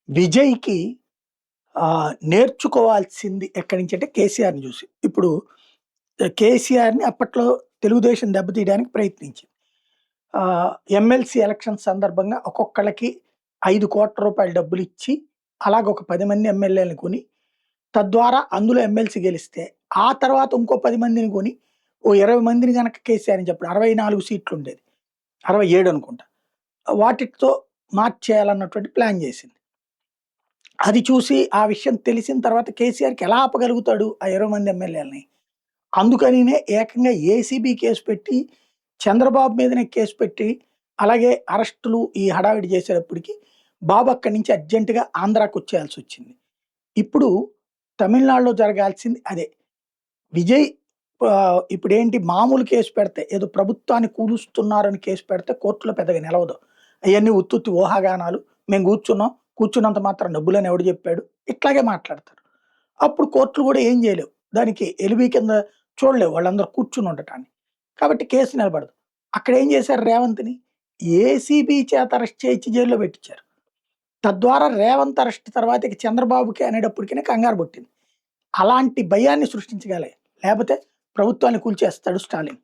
విజయ్‌కి నేర్చుకోవాల్సింది ఎక్కడి నుంచంటే కేసీఆర్‌ని చూసి. ఇప్పుడు కేసీఆర్‌ని అప్పట్లో తెలుగుదేశం దెబ్బతీయడానికి ప్రయత్నించింది. ఎమ్మెల్సీ ఎలక్షన్ సందర్భంగా ఒక్కొక్కళ్ళకి రూ. 5,00,00,000 డబ్బులిచ్చి, అలాగ ఒక 10 మంది ఎమ్మెల్యేలని కొని, తద్వారా అందులో ఎమ్మెల్సీ గెలిస్తే, ఆ తర్వాత ఇంకో 10 మందిని కొని, ఓ 20 మందిని గనక కేసీఆర్‌ని చెప్పాడు. 64 సీట్లుండేది. 67 అనుకుంటా. వాటితో మార్చేయాలన్నటువంటి ప్లాన్ చేసింది. అది చూసి ఆ విషయం తెలిసిన తర్వాత కేసీఆర్‌కి ఎలా ఆపగలుగుతాడు ఆ 20 మంది ఎమ్మెల్యేలని? అందుకనినే ఏకంగా ఏసీబీ కేస్ పెట్టి, చంద్రబాబు మీదనే కేస్ పెట్టి, అలాగే అరెస్టులు ఈ హడావిడి చేసేటప్పటికి బాబు అక్కడి నుంచి అర్జెంట్‌గా ఆంధ్రాకొచ్చేయాల్సొచ్చింది. ఇప్పుడు తమిళనాడులో జరగాల్సింది అదే. విజయ్ ఇప్పుడేంటి మామూలు కేస్ పెడితే ఏదో ప్రభుత్వాన్ని కూలుస్తున్నారని కేస్ పెడితే కోర్టులో పెద్దగా నిలవదు. అయన్నీ ఉత్తుత్తి ఊహాగానాలు. మేము కూర్చున్నాం. కూర్చున్నంత మాత్రం డబ్బులని ఎవడు జెప్పాడు? ఇట్లాగే మాట్లాడతారు. అప్పుడు కోర్టులు గూడా ఏం జేయలేవు. దానికి ఎలిబి కింద చూడలేవు వాళ్ళందరూ కూర్చుని ఉండటాన్ని. కాబట్టి కేసు నిలబడదు. అక్కడేం జేశారు రేవంత్‌ని? ఏసీబీ చేత అరెస్ట్ చేయించి జైల్‌లో పెట్టించారు. తద్వారా రేవంత్ అరెస్ట్ తర్వాత ఇక చంద్రబాబుకి అనేటప్పటికినే కంగారు పుట్టింది. అలాంటి భయాన్ని సృష్టించగలే. లేపోతే ప్రభుత్వాన్ని కూల్చేస్తాడు స్టాలిన్.